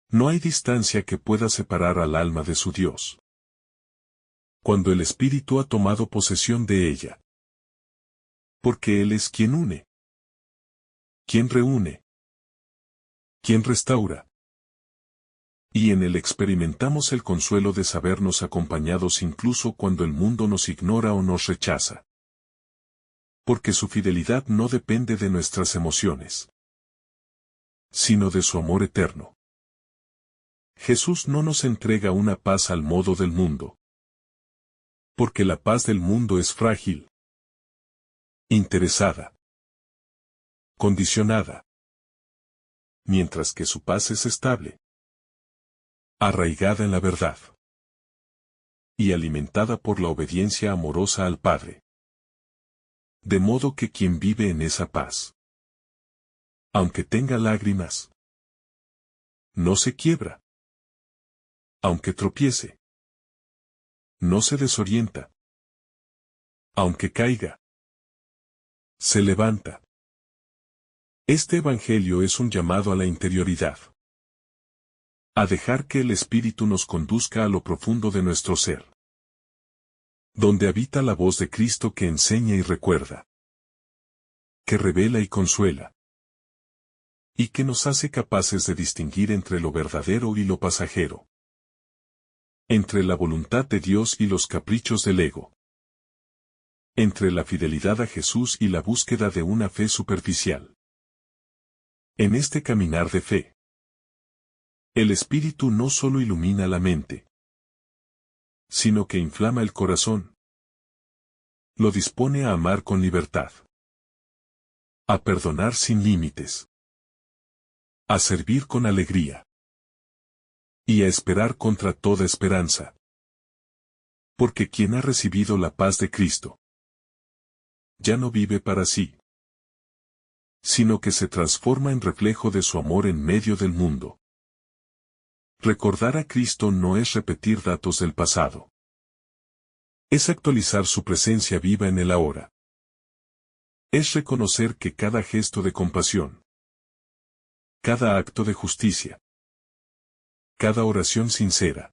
A: No hay distancia que pueda separar al alma de su Dios. Cuando el Espíritu ha tomado posesión de ella. Porque Él es quien une, quien reúne, quien restaura. Y en Él experimentamos el consuelo de sabernos acompañados incluso cuando el mundo nos ignora o nos rechaza. Porque su fidelidad no depende de nuestras emociones, sino de su amor eterno. Jesús no nos entrega una paz al modo del mundo. Porque la paz del mundo es frágil, interesada, condicionada, mientras que su paz es estable, arraigada en la verdad y alimentada por la obediencia amorosa al Padre. De modo que quien vive en esa paz, aunque tenga lágrimas, no se quiebra, aunque tropiece, no se desorienta, aunque caiga, se levanta. Este Evangelio es un llamado a la interioridad, a dejar que el Espíritu nos conduzca a lo profundo de nuestro ser, donde habita la voz de Cristo que enseña y recuerda, que revela y consuela, y que nos hace capaces de distinguir entre lo verdadero y lo pasajero, entre la voluntad de Dios y los caprichos del ego, entre la fidelidad a Jesús y la búsqueda de una fe superficial. En este caminar de fe, el Espíritu no solo ilumina la mente, sino que inflama el corazón, lo dispone a amar con libertad, a perdonar sin límites, a servir con alegría y a esperar contra toda esperanza. Porque quien ha recibido la paz de Cristo, ya no vive para sí, sino que se transforma en reflejo de su amor en medio del mundo. Recordar a Cristo no es repetir datos del pasado. Es actualizar su presencia viva en el ahora. Es reconocer que cada gesto de compasión, cada acto de justicia, cada oración sincera,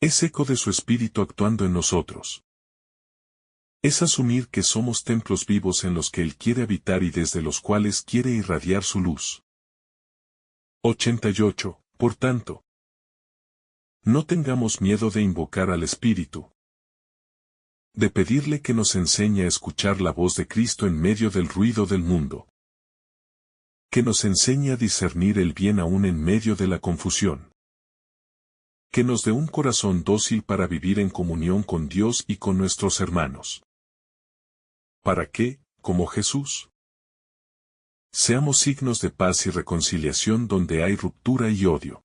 A: es eco de su Espíritu actuando en nosotros. Es asumir que somos templos vivos en los que Él quiere habitar y desde los cuales quiere irradiar su luz. 88. Por tanto, no tengamos miedo de invocar al Espíritu, de pedirle que nos enseñe a escuchar la voz de Cristo en medio del ruido del mundo. Que nos enseñe a discernir el bien aún en medio de la confusión. Que nos dé un corazón dócil para vivir en comunión con Dios y con nuestros hermanos. Para que, como Jesús, seamos signos de paz y reconciliación donde hay ruptura y odio.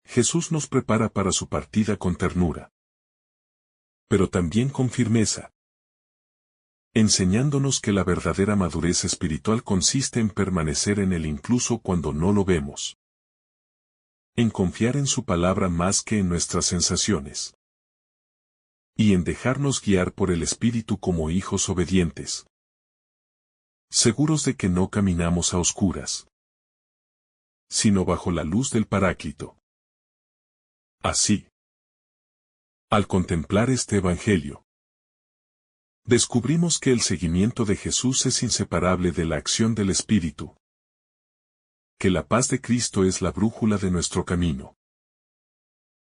A: Jesús nos prepara para su partida con ternura, pero también con firmeza, enseñándonos que la verdadera madurez espiritual consiste en permanecer en Él incluso cuando no lo vemos, en confiar en su palabra más que en nuestras sensaciones, y en dejarnos guiar por el Espíritu como hijos obedientes, seguros de que no caminamos a oscuras, sino bajo la luz del Paráclito. Así, al contemplar este Evangelio, descubrimos que el seguimiento de Jesús es inseparable de la acción del Espíritu, que la paz de Cristo es la brújula de nuestro camino,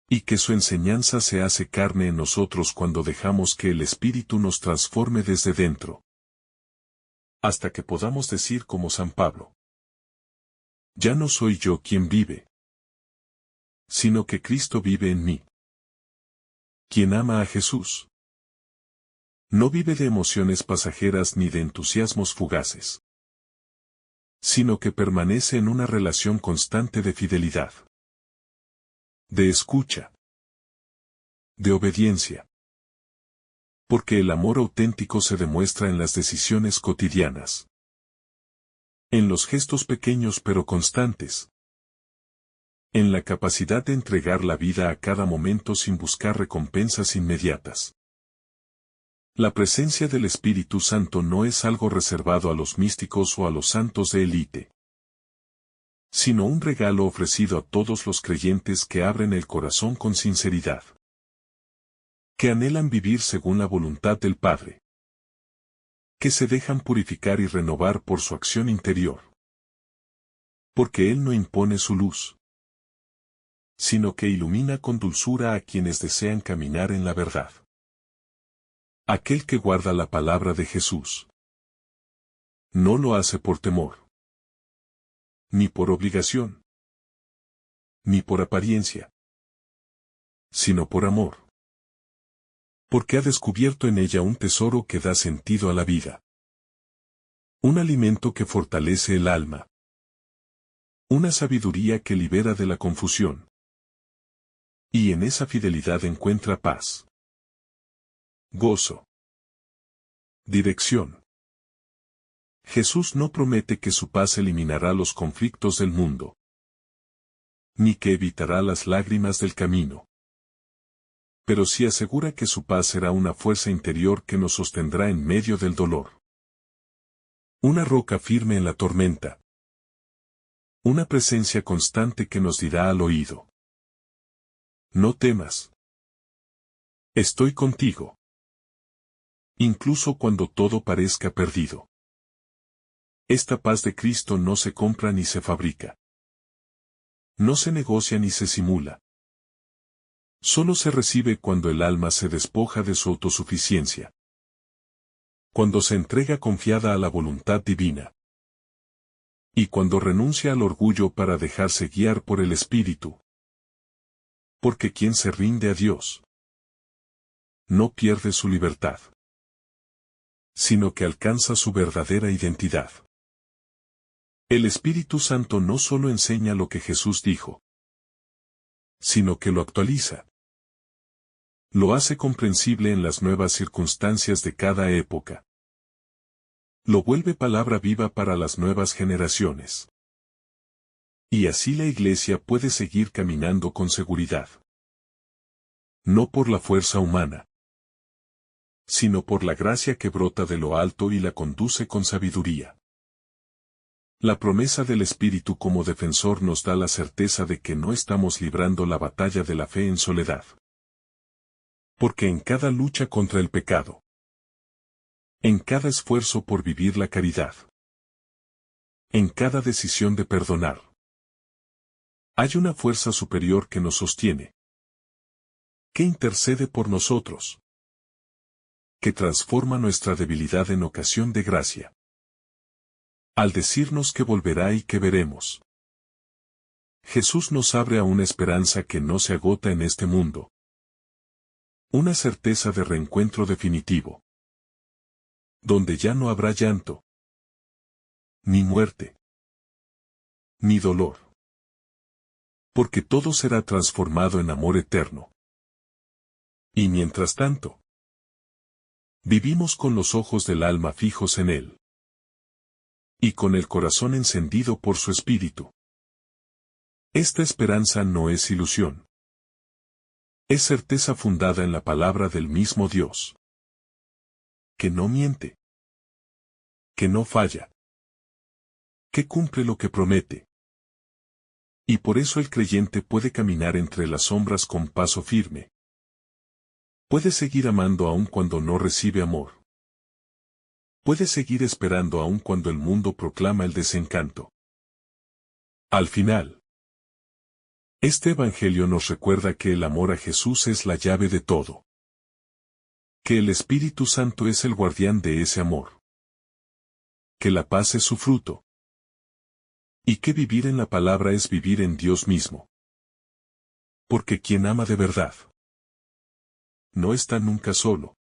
A: y que su enseñanza se hace carne en nosotros cuando dejamos que el Espíritu nos transforme desde dentro, hasta que podamos decir como San Pablo: ya no soy yo quien vive, sino que Cristo vive en mí. Quien ama a Jesús no vive de emociones pasajeras ni de entusiasmos fugaces, sino que permanece en una relación constante de fidelidad, de escucha, de obediencia. Porque el amor auténtico se demuestra en las decisiones cotidianas, en los gestos pequeños pero constantes, en la capacidad de entregar la vida a cada momento sin buscar recompensas inmediatas. La presencia del Espíritu Santo no es algo reservado a los místicos o a los santos de élite, sino un regalo ofrecido a todos los creyentes que abren el corazón con sinceridad, que anhelan vivir según la voluntad del Padre, que se dejan purificar y renovar por su acción interior. Porque Él no impone su luz, sino que ilumina con dulzura a quienes desean caminar en la verdad. Aquel que guarda la palabra de Jesús no lo hace por temor, ni por obligación, ni por apariencia, sino por amor. Porque ha descubierto en ella un tesoro que da sentido a la vida, un alimento que fortalece el alma, una sabiduría que libera de la confusión, y en esa fidelidad encuentra paz, gozo, dirección. Jesús no promete que su paz eliminará los conflictos del mundo, ni que evitará las lágrimas del camino. Pero sí asegura que su paz será una fuerza interior que nos sostendrá en medio del dolor. Una roca firme en la tormenta. Una presencia constante que nos dirá al oído: no temas. Estoy contigo. Incluso cuando todo parezca perdido. Esta paz de Cristo no se compra ni se fabrica. No se negocia ni se simula. Solo se recibe cuando el alma se despoja de su autosuficiencia, cuando se entrega confiada a la voluntad divina, y cuando renuncia al orgullo para dejarse guiar por el Espíritu. Porque quien se rinde a Dios no pierde su libertad, sino que alcanza su verdadera identidad. El Espíritu Santo no solo enseña lo que Jesús dijo, sino que lo actualiza. Lo hace comprensible en las nuevas circunstancias de cada época. Lo vuelve palabra viva para las nuevas generaciones. Y así la Iglesia puede seguir caminando con seguridad. No por la fuerza humana, sino por la gracia que brota de lo alto y la conduce con sabiduría. La promesa del Espíritu como defensor nos da la certeza de que no estamos librando la batalla de la fe en soledad. Porque en cada lucha contra el pecado, en cada esfuerzo por vivir la caridad, en cada decisión de perdonar, hay una fuerza superior que nos sostiene, que intercede por nosotros, que transforma nuestra debilidad en ocasión de gracia. al decirnos que volverá y que veremos. Jesús nos abre a una esperanza que no se agota en este mundo. Una certeza de reencuentro definitivo. Donde ya no habrá llanto, ni muerte, ni dolor. Porque todo será transformado en amor eterno. Y mientras tanto, vivimos con los ojos del alma fijos en Él. Y con el corazón encendido por su Espíritu. Esta esperanza no es ilusión. Es certeza fundada en la palabra del mismo Dios. Que no miente. Que no falla. Que cumple lo que promete. Y por eso el creyente puede caminar entre las sombras con paso firme. Puede seguir amando aun cuando no recibe amor. Puede seguir esperando aun cuando el mundo proclama el desencanto. Al final, este Evangelio nos recuerda que el amor a Jesús es la llave de todo. Que el Espíritu Santo es el guardián de ese amor. Que la paz es su fruto. Y que vivir en la palabra es vivir en Dios mismo. Porque quien ama de verdad no está nunca solo.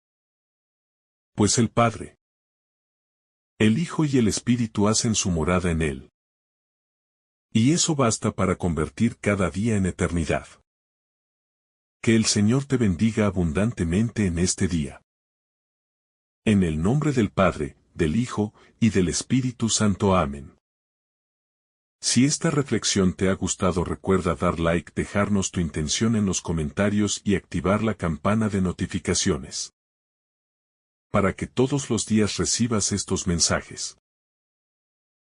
A: Pues el Padre, el Hijo y el Espíritu hacen su morada en él. Y eso basta para convertir cada día en eternidad. Que el Señor te bendiga abundantemente en este día. En el nombre del Padre, del Hijo, y del Espíritu Santo. Amén. Si esta reflexión te ha gustado, recuerda dar like, dejarnos tu intención en los comentarios y activar la campana de notificaciones. Para que todos los días recibas estos mensajes.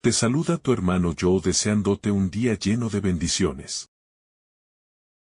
A: Te saluda tu hermano Joe deseándote un día lleno de bendiciones.